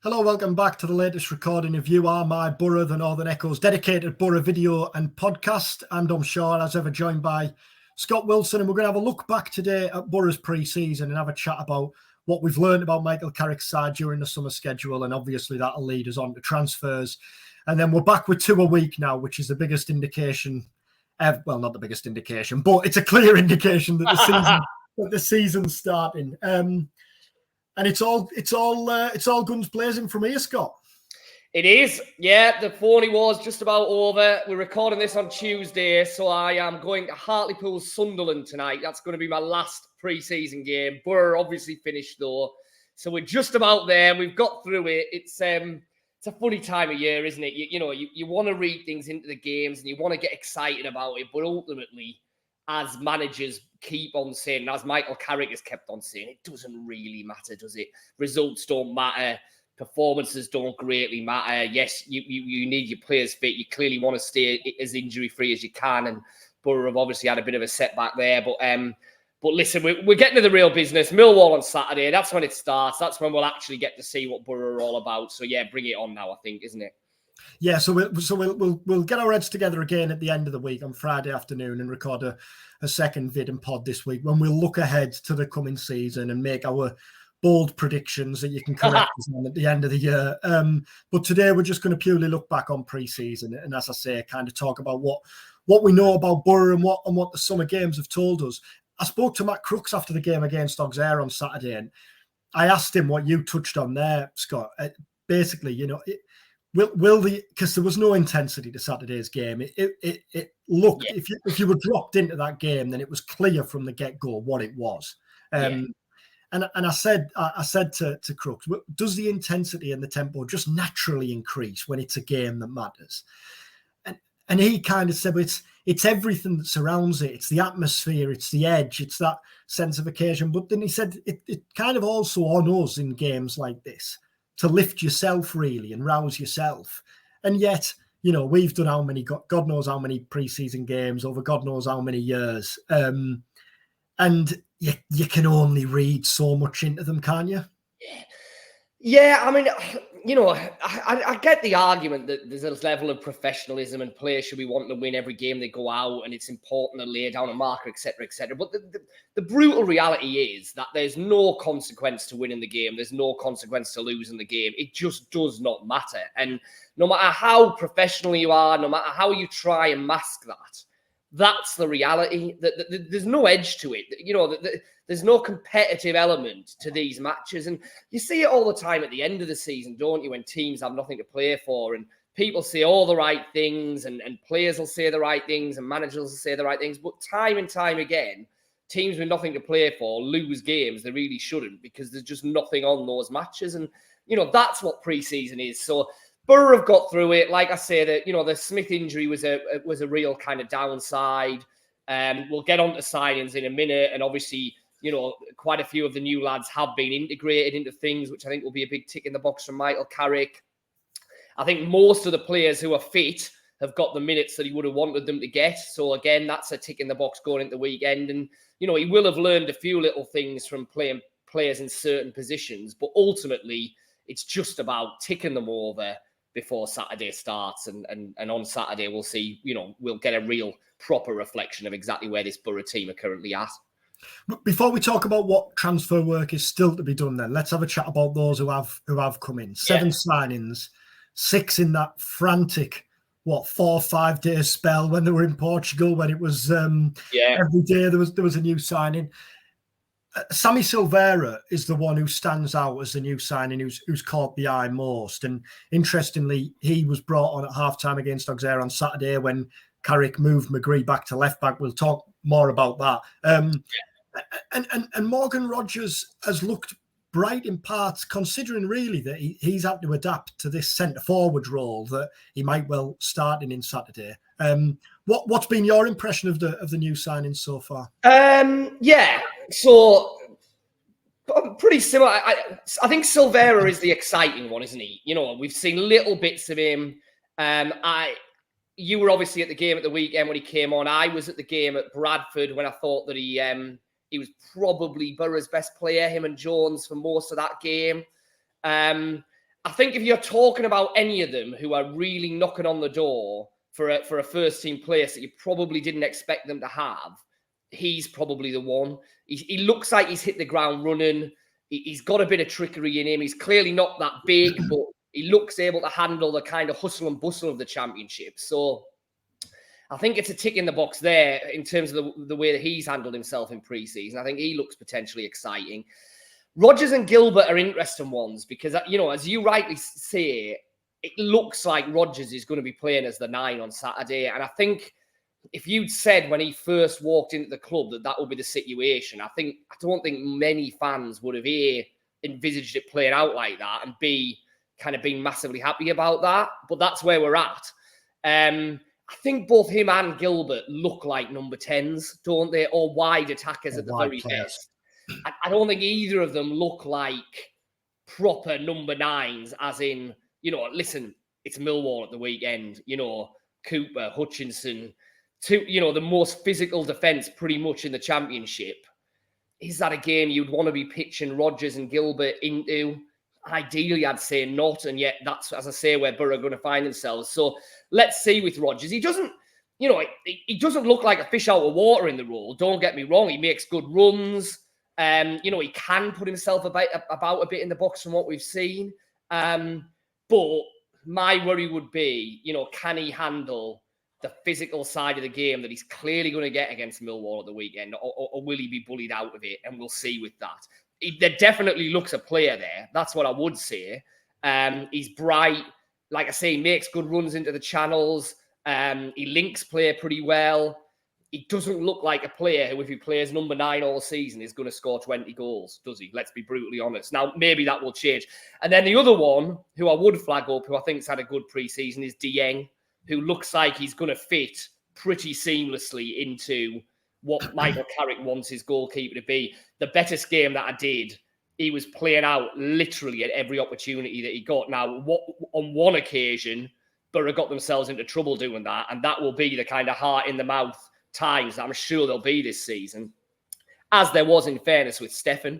Hello, welcome back to the latest recording of You Are My Boro, the Northern Echoes dedicated Boro video and podcast. And I'm Shaw, as ever, joined by Scott Wilson. And we're going to have a look back today at Boro's pre-season and have a chat about what we've learned about Michael Carrick's side during the summer schedule. And obviously that'll lead us on to transfers. And then we're back with 2 a week now, which is the biggest indication. Well, not the biggest indication, but it's a clear indication that the season's starting. And it's all guns blazing from here, Scott. It is. Yeah, the phony war's just about over. We're recording this on Tuesday, so I am going to Hartlepool Sunderland tonight. That's going to be my last pre-season game. Boro obviously finished though, so we're just about there. We've got through it. It's a funny time of year, isn't it? You want to read things into the games and you want to get excited about it, but ultimately, as managers keep on saying, as Michael Carrick has kept on saying, it doesn't really matter, does it? Results don't matter. Performances don't greatly matter. Yes, you need your players fit. You clearly want to stay as injury-free as you can. And Boro have obviously had a bit of a setback there. But listen, we're getting to the real business. Millwall on Saturday. That's when it starts. That's when we'll actually get to see what Boro are all about. So, yeah, bring it on now, I think, isn't it? Yeah, so we'll get our heads together again at the end of the week on Friday afternoon and record a second vid and pod this week when we'll look ahead to the coming season and make our bold predictions that you can correct us on at the end of the year. But today we're just going to purely look back on pre-season and, as I say, kind of talk about what we know about Boro and what the summer games have told us. I spoke to Matt Crooks after the game against Auxerre on Saturday, and I asked him what you touched on there, Scott. Basically, because there was no intensity to Saturday's game. It looked, yeah. If you were dropped into that game, then it was clear from the get-go what it was. And I said to Crooks, does the intensity and the tempo just naturally increase when it's a game that matters? And he kind of said, well, it's everything that surrounds it. It's the atmosphere, it's the edge, it's that sense of occasion. But then he said it kind of also on us in games like this to lift yourself really and rouse yourself. And yet, we've done how many, God knows how many pre-season games over God knows how many years. And you can only read so much into them, can't you? Yeah, I mean, I get the argument that there's a level of professionalism and players should be wanting to win every game they go out, and it's important to lay down a marker, etc., etc. But the brutal reality is that there's no consequence to winning the game. There's no consequence to losing the game. It just does not matter. And no matter how professional you are, no matter how you try and mask that, that's the reality. There's no edge to it. There's no competitive element to these matches. And you see it all the time at the end of the season, don't you, when teams have nothing to play for and people say all the right things and players will say the right things and managers will say the right things. But time and time again, teams with nothing to play for lose games they really shouldn't because there's just nothing on those matches. And, that's what pre-season is. So Boro have got through it. Like I say, that the Smith injury was a real kind of downside. We'll get on to signings in a minute. And obviously, quite a few of the new lads have been integrated into things, which I think will be a big tick in the box from Michael Carrick. I think most of the players who are fit have got the minutes that he would have wanted them to get. So again, that's a tick in the box going into the weekend. And, he will have learned a few little things from playing players in certain positions. But ultimately, it's just about ticking them over before Saturday starts. And on Saturday, we'll see, we'll get a real proper reflection of exactly where this Boro team are currently at. Before we talk about what transfer work is still to be done, then let's have a chat about those who have come in. 7 signings, 6 in that frantic 4 or 5 day spell when they were in Portugal, when it was every day there was a new signing. Sammy Silveira is the one who stands out as the new signing who's caught the eye most. And interestingly, he was brought on at halftime against Auxerre on Saturday when Carrick moved McGree back to left back. We'll talk more about that. And Morgan Rogers has looked bright in parts, considering really that he's had to adapt to this centre forward role that he might well start in Saturday. What's been your impression of the new signings so far? So pretty similar. I think Silveira is the exciting one, isn't he? We've seen little bits of him. You were obviously at the game at the weekend when he came on. I was at the game at Bradford when I thought that he was probably Boro's best player, him and Jones, for most of that game. And I think if you're talking about any of them who are really knocking on the door for a first team place that you probably didn't expect them to have, he's probably the one. He looks like he's hit the ground running. He's got a bit of trickery in him. He's clearly not that big, but he looks able to handle the kind of hustle and bustle of the championship. So I think it's a tick in the box there in terms of the way that he's handled himself in pre-season. I think he looks potentially exciting. Rodgers and Gilbert are interesting ones because, as you rightly say, it looks like Rodgers is going to be playing as the 9 on Saturday. And I think if you'd said when he first walked into the club that would be the situation, I don't think many fans would have A, envisaged it playing out like that, and B, kind of been massively happy about that. But that's where we're at. I think both him and Gilbert look like number 10s, don't they? Or wide attackers at the very best. I don't think either of them look like proper number 9s, as in, listen, it's Millwall at the weekend, Cooper, Hutchinson, the most physical defence pretty much in the championship. Is that a game you'd want to be pitching Rodgers and Gilbert into? Ideally, I'd say not. And yet that's, as I say, where Boro are going to find themselves. So let's see with Rodgers. He doesn't, he doesn't look like a fish out of water in the role. Don't get me wrong. He makes good runs. He can put himself about a bit in the box from what we've seen. But my worry would be, can he handle the physical side of the game that he's clearly going to get against Millwall at the weekend, or will he be bullied out of it? And we'll see with that. There definitely looks a player there. That's what I would say. He's bright. Like I say, he makes good runs into the channels. He links play pretty well. He doesn't look like a player who, if he plays number 9 all season, is going to score 20 goals, does he? Let's be brutally honest. Now, maybe that will change. And then the other one, who I would flag up, who I think's had a good pre-season, is Dieng, who looks like he's going to fit pretty seamlessly into what Michael Carrick wants his goalkeeper to be. The Betis game that I did, he was playing out literally at every opportunity that he got. Now, on one occasion, Boro got themselves into trouble doing that, and that will be the kind of heart-in-the-mouth times that I'm sure there'll be this season, as there was, in fairness, with Stefan.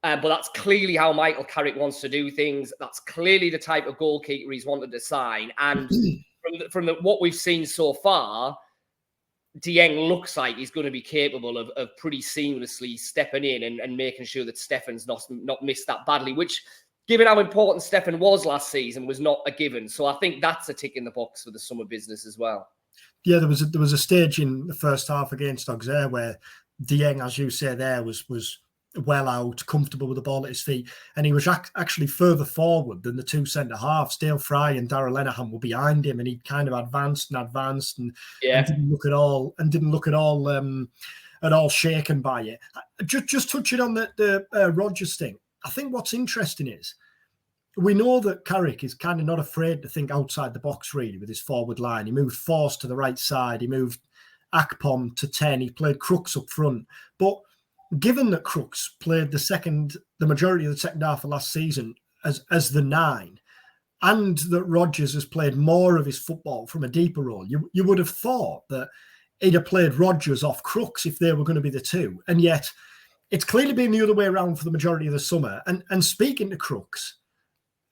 But that's clearly how Michael Carrick wants to do things. That's clearly the type of goalkeeper he's wanted to sign. And from what we've seen so far, Dieng looks like he's going to be capable of pretty seamlessly stepping in and making sure that Stefan's not missed that badly, which, given how important Stefan was last season, was not a given. So I think that's a tick in the box for the summer business as well. Yeah, there was a stage in the first half against Auxerre where Dieng, as you say there, was well out, comfortable with the ball at his feet, and he was actually further forward than the two centre halves. Dale Fry and Darragh Lenihan were behind him, and he kind of advanced and didn't look at all shaken by it. Just touching on the Rodgers thing, I think what's interesting is we know that Carrick is kind of not afraid to think outside the box, really, with his forward line. He moved Force to the right side. He moved Akpom to 10. He played Crooks up front. But given that Crooks played the majority of the second half of last season as the 9, and that Rodgers has played more of his football from a deeper role, you would have thought that he'd have played Rodgers off Crooks if they were going to be the 2. And yet it's clearly been the other way around for the majority of the summer. And speaking to Crooks,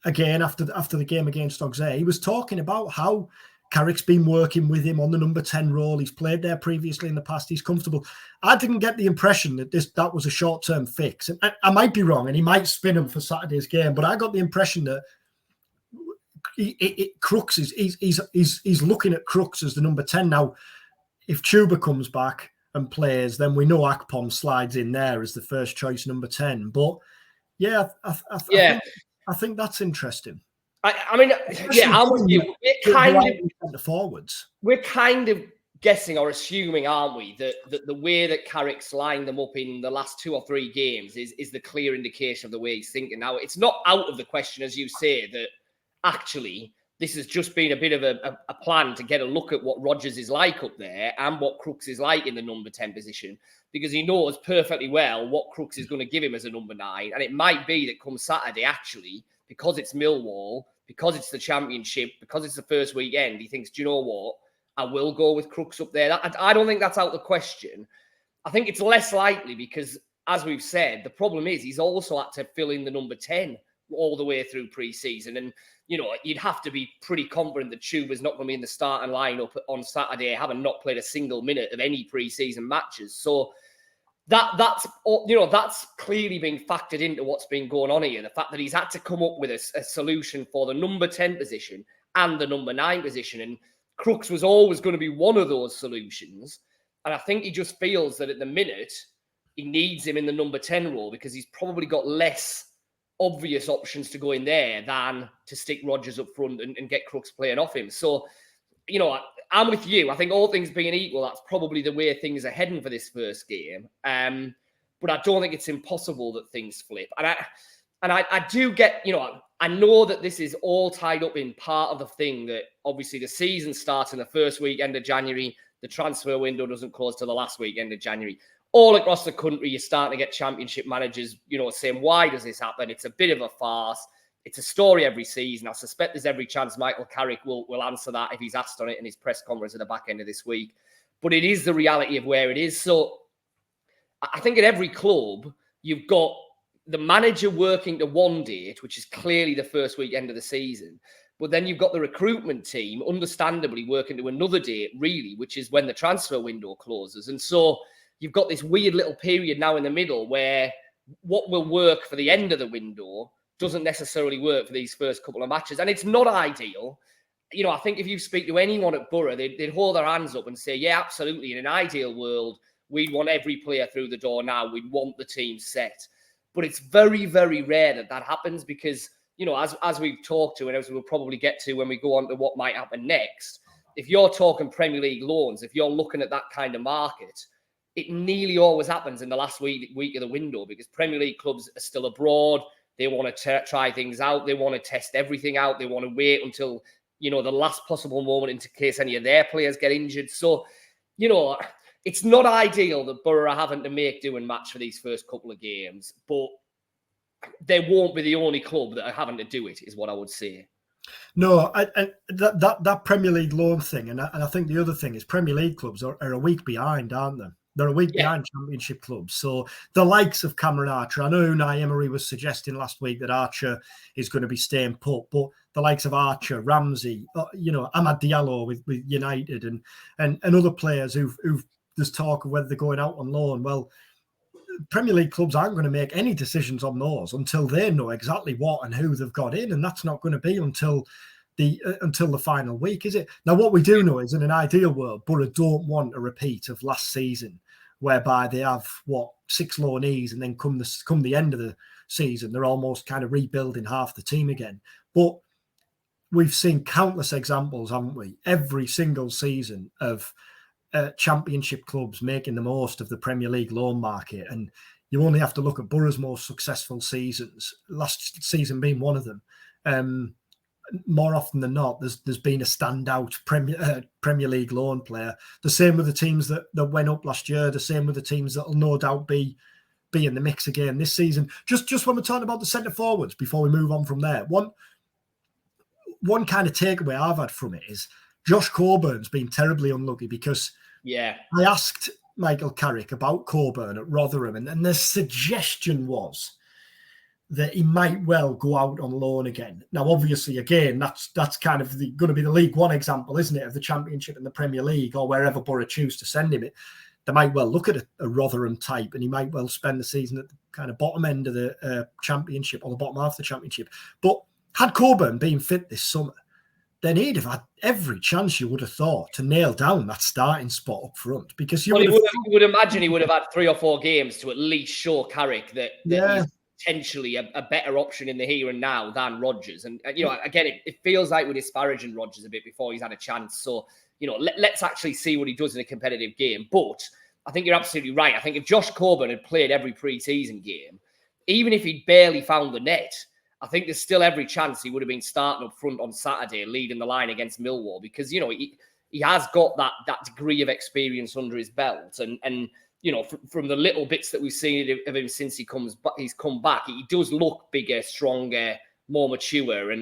again, after the game against Auxerre, he was talking about how Carrick's been working with him on the number 10 role. He's played there previously in the past. He's comfortable. I didn't get the impression that that was a short-term fix. And I might be wrong, and he might spin him for Saturday's game, but I got the impression that Crooks he's looking at Crooks as the number 10. Now, if Chuba comes back and plays, then we know Akpom slides in there as the first choice number 10. But yeah, I think that's interesting. I mean, I'm with you. We're kind of guessing or assuming, aren't we, that the way that Carrick's lined them up in the last 2 or 3 games is the clear indication of the way he's thinking. Now, it's not out of the question, as you say, that actually this has just been a bit of a plan to get a look at what Rodgers is like up there and what Crooks is like in the number 10 position, because he knows perfectly well what Crooks is going to give him as a number 9. And it might be that come Saturday, actually, because it's Millwall, because it's the championship, because it's the first weekend, he thinks, do you know what? I will go with Crooks up there. I don't think that's out of the question. I think it's less likely because, as we've said, the problem is he's also had to fill in the number 10 all the way through pre-season. And, you'd have to be pretty confident that Chuba's not going to be in the starting lineup on Saturday, having not played a single minute of any pre-season matches. So that's clearly being factored into what's been going on here. The fact that he's had to come up with a solution for the number 10 position and the number 9 position. And Crooks was always going to be one of those solutions. And I think he just feels that at the minute, he needs him in the number 10 role because he's probably got less obvious options to go in there than to stick Rodgers up front and get Crooks playing off him. So, I'm with you. I think all things being equal, that's probably the way things are heading for this first game. But I don't think it's impossible that things flip. And I do get, I know that this is all tied up in part of the thing that obviously the season starts in the first weekend of January. The transfer window doesn't close till the last weekend of January. All across the country, you're starting to get championship managers, saying, why does this happen? It's a bit of a farce. It's a story every season. I suspect there's every chance Michael Carrick will answer that if he's asked on it in his press conference at the back end of this week. But it is the reality of where it is. So I think at every club, you've got the manager working to one date, which is clearly the first weekend of the season. But then you've got the recruitment team, understandably, working to another date, really, which is when the transfer window closes. And so you've got this weird little period now in the middle where what will work for the end of the window doesn't necessarily work for these first couple of matches. And it's not ideal. I think if you speak to anyone at Boro, they'd hold their hands up and say, yeah, absolutely. In an ideal world, we'd want every player through the door now. We'd want the team set. But it's very, very rare that happens because, as we've talked to and as we'll probably get to when we go on to what might happen next, if you're talking Premier League loans, if you're looking at that kind of market, it nearly always happens in the last week of the window because Premier League clubs are still abroad. They want to try things out. They want to test everything out. They want to wait until, the last possible moment in case any of their players get injured. So, it's not ideal that Boro are having to make do and match for these first couple of games, but they won't be the only club that are having to do it, is what I would say. No, that Premier League loan thing, and I think the other thing is Premier League clubs are a week behind, aren't they? They're a week behind Championship clubs. So the likes of Cameron Archer, I know Unai Emery was suggesting last week that Archer is going to be staying put, but the likes of Archer, Ramsey, Amad Diallo with United and other players who've there's talk of whether they're going out on loan. Well, Premier League clubs aren't going to make any decisions on those until they know exactly what and who they've got in, and that's not going to be until the final week, is it? Now, what we do know is in an ideal world, Boro don't want a repeat of last season, whereby they have 6 loanees, and then come the end of the season, they're almost kind of rebuilding half the team again. But we've seen countless examples, haven't we? Every single season of Championship clubs making the most of the Premier League loan market, and you only have to look at Boro's most successful seasons, last season being one of them. More often than not, there's been a standout Premier League loan player. The same with the teams that went up last year. The same with the teams that will no doubt be in the mix again this season. Just when we're talking about the centre forwards, before we move on from there, one kind of takeaway I've had from it is Josh Coburn's been terribly unlucky because I asked Michael Carrick about Coburn at Rotherham, and the suggestion was that he might well go out on loan again. Now, obviously, again, that's kind of going to be the League One example, isn't it, of the Championship and the Premier League, or wherever Boro choose to send him. They might well look at a Rotherham type, and he might well spend the season at the kind of bottom end of the Championship, or the bottom half of the Championship. But had Coburn been fit this summer, then he'd have had every chance, you would have thought, to nail down that starting spot up front. Because you would imagine he would have had 3 or 4 games to at least show Carrick that he's potentially a better option in the here and now than Rodgers. And, again, it feels like we're disparaging Rodgers a bit before he's had a chance. So, let's actually see what he does in a competitive game. But I think you're absolutely right. I think if Josh Coburn had played every pre-season game, even if he'd barely found the net, I think there's still every chance he would have been starting up front on Saturday, leading the line against Millwall, because, he has got that degree of experience under his belt. And from the little bits that we've seen of him since he's come back, he does look bigger, stronger, more mature.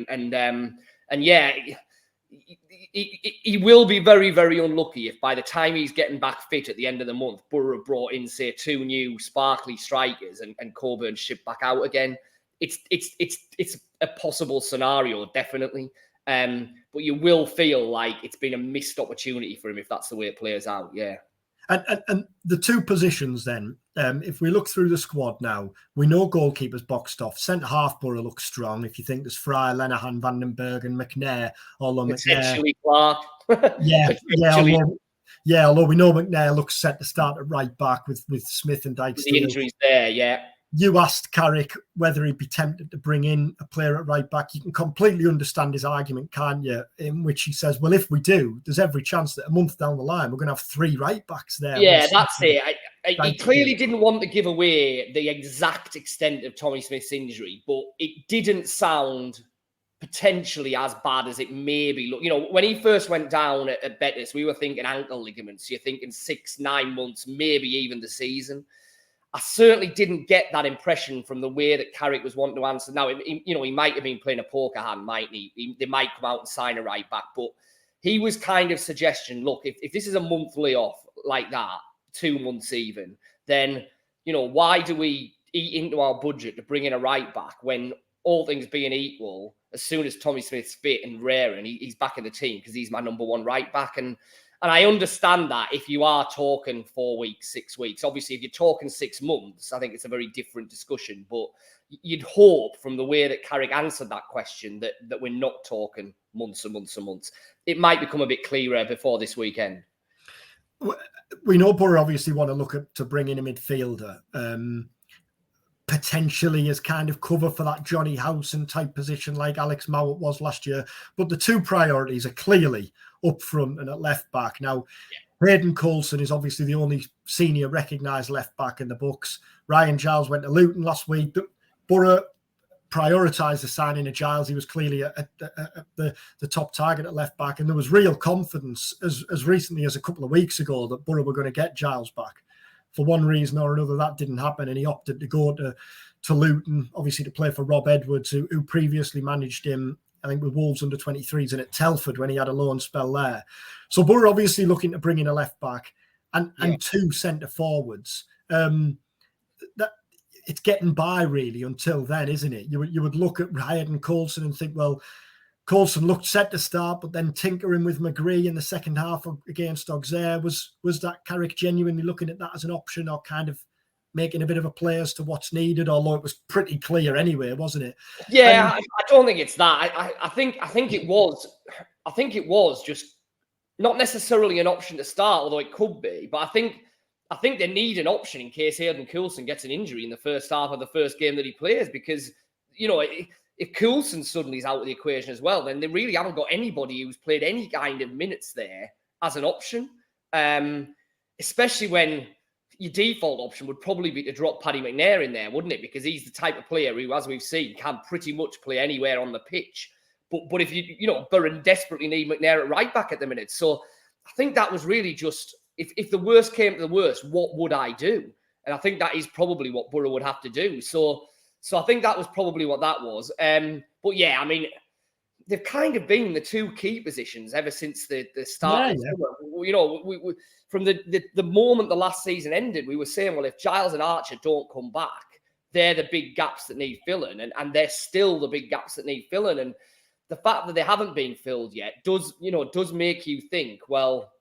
He will be very, very unlucky if by the time he's getting back fit at the end of the month, Boro brought in, say, 2 new sparkly strikers and Coburn shipped back out again. it's a possible scenario, definitely. But you will feel like it's been a missed opportunity for him if that's the way it plays out. Yeah. And the two positions then, if we look through the squad now, we know goalkeeper's boxed off. Centre half Boro looks strong. If you think there's Fryer, Lenihan, Vandenberg and McNair, although Potentially McNair... Clark. Although we know McNair looks set to start at right back with Smith and Dyke. The injuries there, yeah. You asked Carrick whether he'd be tempted to bring in a player at right back. You can completely understand his argument, can't you? In which he says, well, if we do, there's every chance that a month down the line, we're going to have 3 right backs there. Yeah, that's it. He clearly didn't want to give away the exact extent of Tommy Smith's injury, but it didn't sound potentially as bad as it maybe look. You know, when he first went down at Betis, we were thinking ankle ligaments. You're thinking 6-9 months, maybe even the season. I certainly didn't get that impression from the way that Carrick was wanting to answer. Now, he might have been playing a poker hand, mightn't he? They might come out and sign a right back, but he was kind of suggesting, look, if this is a month layoff like that, 2 months even, then, why do we eat into our budget to bring in a right back when all things being equal, as soon as Tommy Smith's fit and raring, he's back in the team because he's my number 1 right back. And I understand that if you are talking 4 weeks, 6 weeks, obviously if you're talking 6 months, I think it's a very different discussion. But you'd hope from the way that Carrick answered that question that we're not talking months and months and months. It might become a bit clearer before this weekend. We know Boro obviously want to look to bring in a midfielder, potentially as kind of cover for that Johnny Howson type position like Alex Mowat was last year. But the 2 priorities are clearly up front and at left back. Now, Hayden Coulson is obviously the only senior recognised left back in the books. Ryan Giles went to Luton last week. Boro prioritised the signing of Giles. He was clearly at the top target at left back. And there was real confidence as recently as a couple of weeks ago that Boro were going to get Giles back. For one reason or another, that didn't happen, and he opted to go to Luton, obviously to play for Rob Edwards, who previously managed him, I think, with Wolves under 23s and at Telford when he had a loan spell there. So Boro obviously looking to bring in a left back and 2 centre forwards. That it's getting by really until then, isn't it? You would look at Ryan and Coulson and think, well, Coulson looked set to start, but then tinkering with McGree in the second half against Auxerre. Was that Carrick genuinely looking at that as an option, or kind of making a bit of a play as to what's needed? Although it was pretty clear anyway, wasn't it? Yeah, I don't think it's that. I think it was. I think it was just not necessarily an option to start, although it could be. But I think they need an option in case Hayden Coulson gets an injury in the first half of the first game that he plays, because if Coulson suddenly is out of the equation as well, then they really haven't got anybody who's played any kind of minutes there as an option. Especially when your default option would probably be to drop Paddy McNair in there, wouldn't it? Because he's the type of player who, as we've seen, can pretty much play anywhere on the pitch. But if Burren desperately need McNair at right back at the minute. So I think that was really just, if the worst came to the worst, what would I do? And I think that is probably what Boro would have to do. So I think that was probably what that was. But yeah, I mean, they've kind of been the 2 key positions ever since the start. Yeah. From the moment the last season ended, we were saying, well, if Giles and Archer don't come back, they're the big gaps that need filling, and they're still the big gaps that need filling. And the fact that they haven't been filled yet does make you think, well,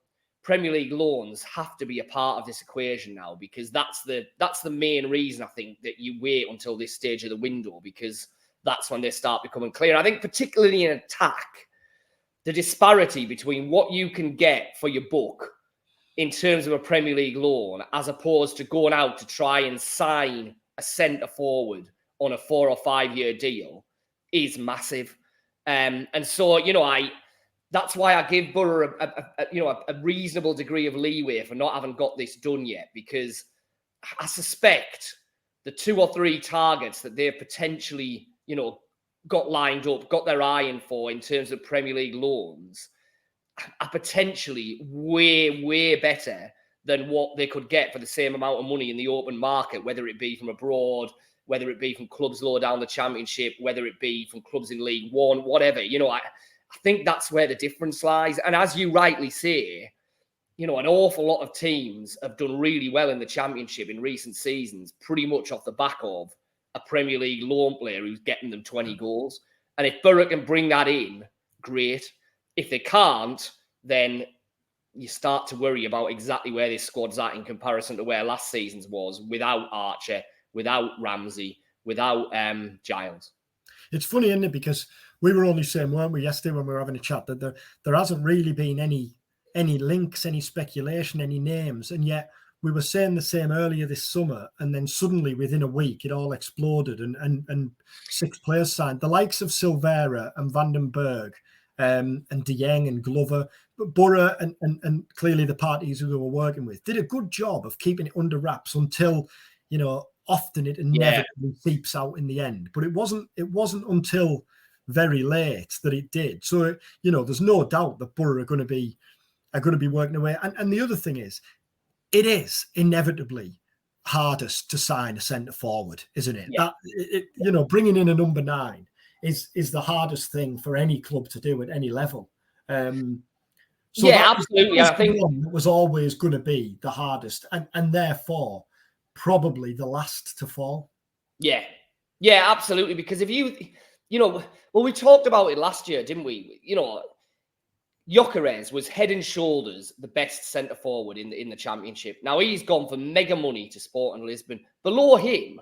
Premier League loans have to be a part of this equation now, because that's the main reason, I think, that you wait until this stage of the window, because that's when they start becoming clear. And I think particularly in attack, the disparity between what you can get for your book in terms of a Premier League loan as opposed to going out to try and sign a centre forward on a 4 or 5 year deal is massive. And so, that's why I give Boro a reasonable degree of leeway for not having got this done yet, because I suspect the 2 or 3 targets that they've potentially, got lined up, got their eye in for in terms of Premier League loans are potentially way, way better than what they could get for the same amount of money in the open market, whether it be from abroad, whether it be from clubs lower down the Championship, whether it be from clubs in League One, whatever. I think that's where the difference lies. And as you rightly say, an awful lot of teams have done really well in the Championship in recent seasons, pretty much off the back of a Premier League loan player who's getting them 20 goals. And if Boro can bring that in, great. If they can't, then you start to worry about exactly where this squad's at in comparison to where last season's was without Archer, without Ramsey, without Giles. It's funny, isn't it? Because we were only saying, weren't we, yesterday when we were having a chat, that there hasn't really been any links, any speculation, any names. And yet we were saying the same earlier this summer. And then suddenly within a week, it all exploded and 6 players signed. The likes of Silvera and Vandenberg and De Jong and Glover, but Boro and clearly the parties who they were working with did a good job of keeping it under wraps until, often it inevitably seeps out in the end. But it wasn't until very late that it did. So, there's no doubt that Boro are going to be working away. And the other thing is, it is inevitably hardest to sign a centre forward, isn't it? Yeah. Bringing in a number 9 is the hardest thing for any club to do at any level. Absolutely. I think it was always going to be the hardest, and therefore probably the last to fall. Yeah, absolutely. Because if we talked about it last year, didn't we? Gyökeres was head and shoulders the best centre forward in the Championship. Now he's gone for mega money to Sporting Lisbon. Below him,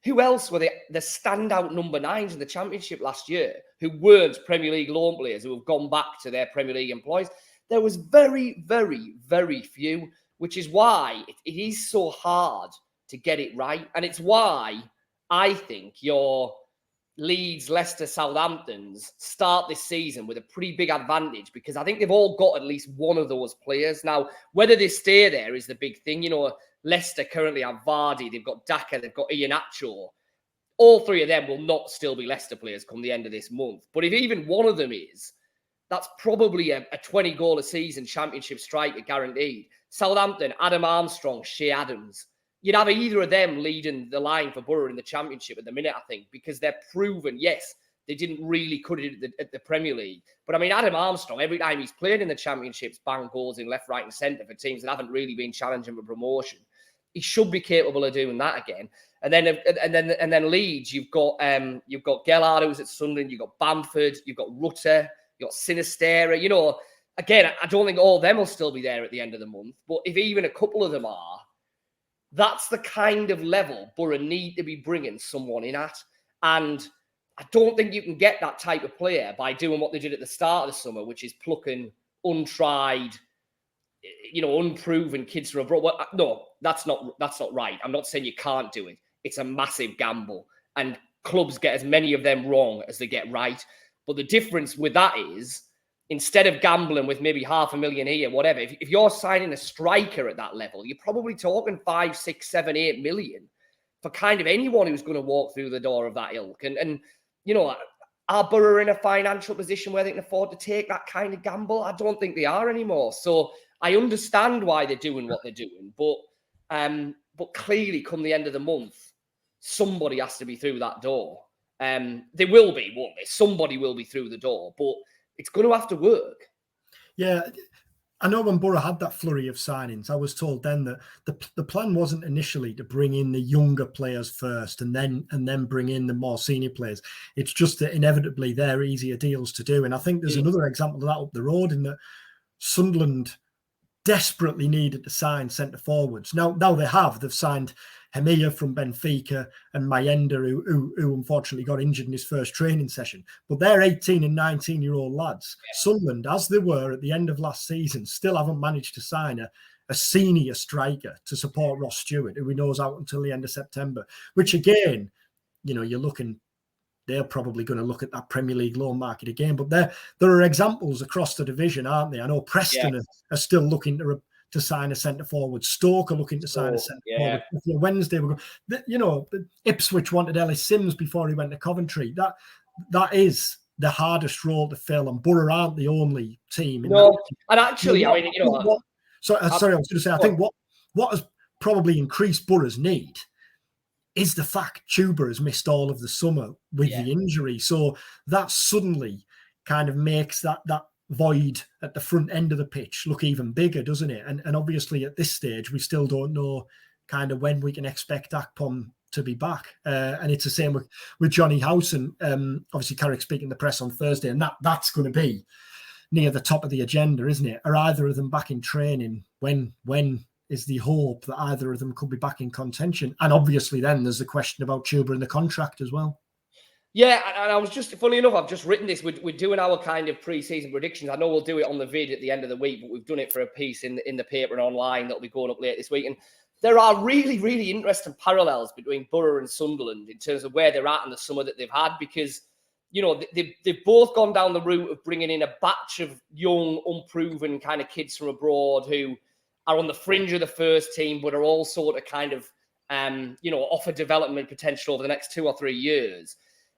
who else were the standout number 9s in the Championship last year who weren't Premier League loan players who have gone back to their Premier League employees? There was very, very, very few, which is why it is so hard to get it right. And it's why I think your Leeds, Leicester, Southamptons start this season with a pretty big advantage, because I think they've all got at least one of those players. Now, whether they stay there is the big thing. Leicester currently have Vardy, they've got Daka, they've got Iheanacho. All 3 of them will not still be Leicester players come the end of this month. But if even one of them is, that's probably a 20-goal a season Championship striker guaranteed. Southampton, Adam Armstrong, Shea Adams. You'd have either of them leading the line for Boro in the Championship at the minute, I think, because they're proven, yes, they didn't really cut it at the Premier League. But, Adam Armstrong, every time he's played in the Championships, banged goals in left, right and centre for teams that haven't really been challenging for promotion. He should be capable of doing that again. And then Leeds, you've got Gellard, who's at Sunderland, you've got Bamford, you've got Rutter, you've got Sinistera. Again, I don't think all of them will still be there at the end of the month. But if even a couple of them are, that's the kind of level Boro need to be bringing someone in at. And I don't think you can get that type of player by doing what they did at the start of the summer, which is plucking untried, unproven kids from abroad. Well, no, that's not right. I'm not saying you can't do it. It's a massive gamble. And clubs get as many of them wrong as they get right. But the difference with that is, instead of gambling with maybe 500,000 here, whatever, if you're signing a striker at that level, you're probably talking 5, 6, 7, 8 million for kind of anyone who's going to walk through the door of that ilk. And are Boro in a financial position where they can afford to take that kind of gamble? I don't think they are anymore. So I understand why they're doing what they're doing, but clearly come the end of the month, somebody has to be through that door. They will be, won't they? Somebody will be through the door, but it's going to have to work. Yeah, I know when Boro had that flurry of signings, I was told then that the plan wasn't initially to bring in the younger players first and then bring in the more senior players. It's just that inevitably they're easier deals to do. And I think there's another example of that up the road in that Sunderland desperately needed to sign centre forwards. Now they've signed Hemia from Benfica and Mayenda, who unfortunately got injured in his first training session. But they're 18 and 19-year-old lads. Yeah. Sunderland, as they were at the end of last season, still haven't managed to sign a senior striker to support Ross Stewart, who we know is out until the end of September. Which again, they're probably going to look at that Premier League loan market again. But there are examples across the division, aren't they? I know Preston are still looking to sign a centre forward. Stoke are looking to sign a centre forward. Wednesday, Ipswich wanted Ellis Sims before he went to Coventry. That is the hardest role to fill, and Boro aren't the only team. And actually, I was going to say, I think what has probably increased Boro's need is the fact Chuba has missed all of the summer with the injury. So that suddenly kind of makes that void at the front end of the pitch look even bigger, doesn't it? And obviously at this stage, we still don't know kind of when we can expect Akpom to be back. And it's the same with Johnny House. And obviously Carrick speaking to the press on Thursday, and that's going to be near the top of the agenda, isn't it? Are either of them back in training? When is the hope that either of them could be back in contention? And obviously then there's the question about Chuba and the contract as well. Yeah, and I was just, funny enough, I've just written this. We're doing our kind of pre-season predictions. I know we'll do it on the vid at the end of the week, but we've done it for a piece in the paper and online that'll be going up later this week. And there are really, really interesting parallels between Boro and Sunderland in terms of where they're at in the summer that they've had, because, you know, they've both gone down the route of bringing in a batch of young, unproven kind of kids from abroad who are on the fringe of the first team, but are all sort of kind of, offer development potential over the next 2 or 3 years.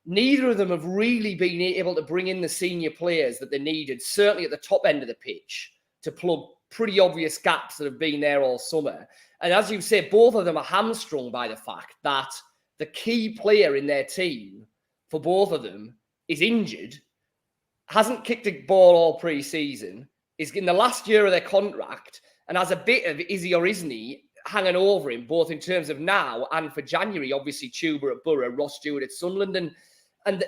Neither of them have really been able to bring in the senior players that they needed, certainly at the top end of the pitch, to plug pretty obvious gaps that have been there all summer. And as you say, both of them are hamstrung by the fact that the key player in their team for both of them is injured, hasn't kicked a ball all pre-season, is in the last year of their contract, and has a bit of is he or isn't he hanging over him, both in terms of now and for January. Obviously, Chuba at Boro, Ross Stewart at Sunderland, and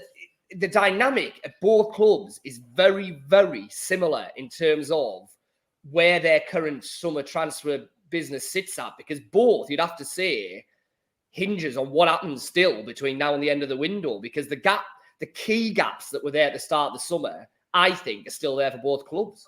the dynamic at both clubs is very, very similar in terms of where their current summer transfer business sits at, because both, you'd have to say, hinges on what happens still between now and the end of the window, because the key gaps that were there at the start of the summer, I think, are still there for both clubs.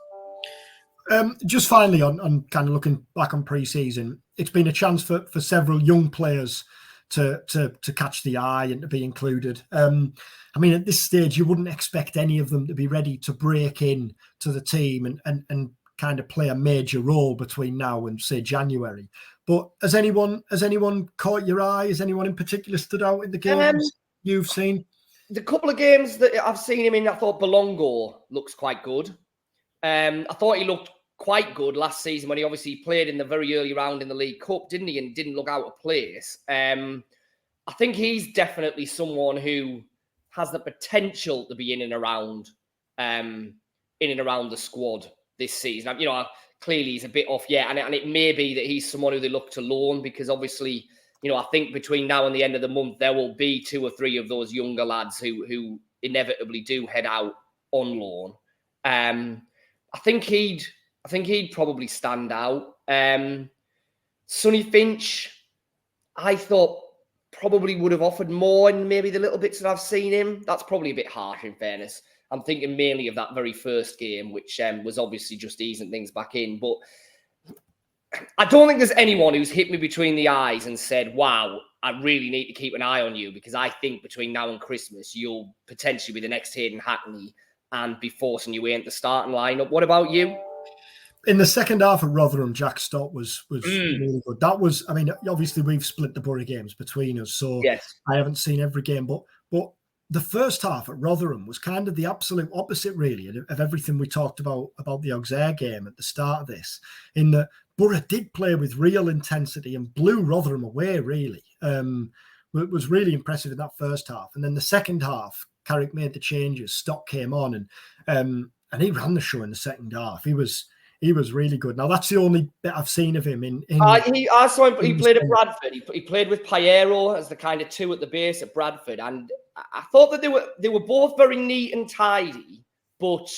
Just finally on kind of looking back on pre-season, it's been a chance for several young players to catch the eye and to be included. I mean, at this stage, you wouldn't expect any of them to be ready to break in to the team and kind of play a major role between now and, say, January. But has anyone caught your eye? Has anyone in particular stood out in the games you've seen? The couple of games that I've seen him in, I thought Belongo looks quite good. I thought he looked quite good last season when he obviously played in the very early round in the League Cup, didn't he? And didn't look out of place. I think he's definitely someone who has the potential to be in and around the squad this season. Clearly he's a bit off yet, and it may be that he's someone who they look to loan, because obviously, I think between now and the end of the month there will be 2 or 3 of those younger lads who inevitably do head out on loan. I think he'd probably stand out. Sonny Finch, I thought probably would have offered more in maybe the little bits that I've seen him. That's probably a bit harsh, in fairness. I'm thinking mainly of that very first game, which was obviously just easing things back in. But I don't think there's anyone who's hit me between the eyes and said, wow, I really need to keep an eye on you, because I think between now and Christmas, you'll potentially be the next Hayden Hackney and be forcing your way into the starting lineup. What about you? In the second half of Rotherham, Jack Stott was really good. That was, I mean, obviously we've split the Boro games between us, so yes. I haven't seen every game, but the first half at Rotherham was kind of the absolute opposite, really, of everything we talked about the Auxerre game at the start of this, in that Boro did play with real intensity and blew Rotherham away, really. It was really impressive in that first half. And then the second half, Carrick made the changes, Stott came on, and he ran the show in the second half. He was really good. Now, that's the only bit I've seen of him I saw him. He played at Bradford. He played with Payero as the kind of 2 at the base at Bradford, and I thought that they were both very neat and tidy, but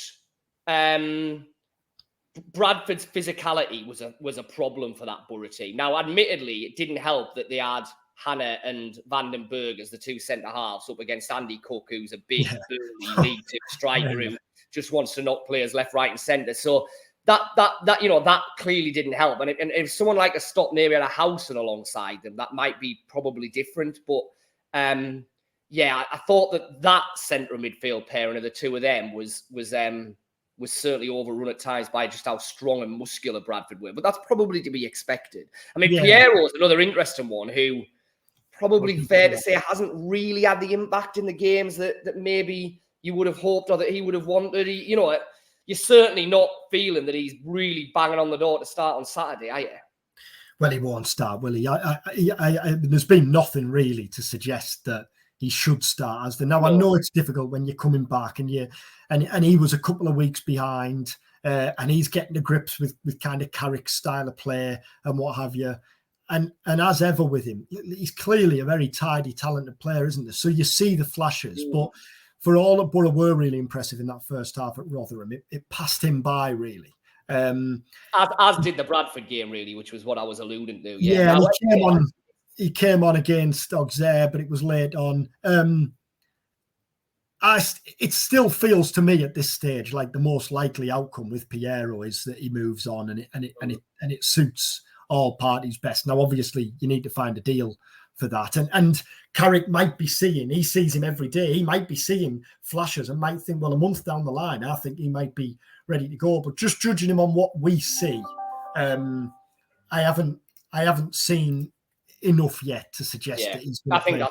Bradford's physicality was a problem for that Boro team. Now, admittedly, it didn't help that they had Hannah and Vandenberg as the 2 centre halves up against Andy Cook, who's a big, burly League 2 striker who just wants to knock players left, right, and centre. So that clearly didn't help. And if someone like a Stott maybe had a Housen alongside them, that might be probably different. But I thought that centre midfield pairing of the 2 of them was certainly overrun at times by just how strong and muscular Bradford were. But that's probably to be expected. I mean, Payero is another interesting one who probably fair to say hasn't really had the impact in the games that maybe you would have hoped or that he would have wanted. You're certainly not feeling that he's really banging on the door to start on Saturday, are you? Well, he won't start, will he? There's been nothing really to suggest that he should start as now. No. I know it's difficult when you're coming back and he was a couple of weeks behind, and he's getting to grips with kind of Carrick's style of play and what have you. And as ever with him, he's clearly a very tidy, talented player, isn't there? So you see the flashes, but for all that Boro were really impressive in that first half at Rotherham, it passed him by, really. As did the Bradford game, really, which was what I was alluding to. Yeah, now, he came on against Auxerre, but it was late on. It still feels to me at this stage like the most likely outcome with Payero is that he moves on and it suits all parties best. Now, obviously, you need to find a deal for that. And Carrick might be he sees him every day. He might be seeing flashes and might think, well, a month down the line, I think he might be ready to go. But just judging him on what we see, I haven't seen enough yet to suggest that he's going to play.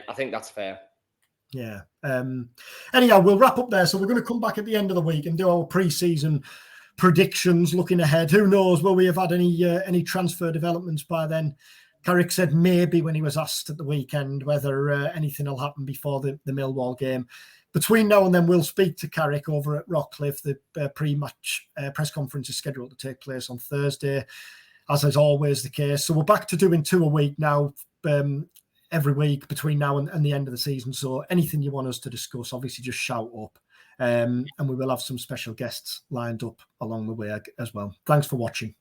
I think that's fair. Yeah. Anyhow, we'll wrap up there. So we're going to come back at the end of the week and do our pre-season predictions, looking ahead. Who knows? Will we have had any transfer developments by then? Carrick said maybe when he was asked at the weekend whether anything will happen before the Millwall game. Between now and then, we'll speak to Carrick over at Rockcliffe. The pre-match press conference is scheduled to take place on Thursday, as is always the case. So we're back to doing 2 a week now, every week between now and the end of the season. So anything you want us to discuss, obviously just shout up. And we will have some special guests lined up along the way as well. Thanks for watching.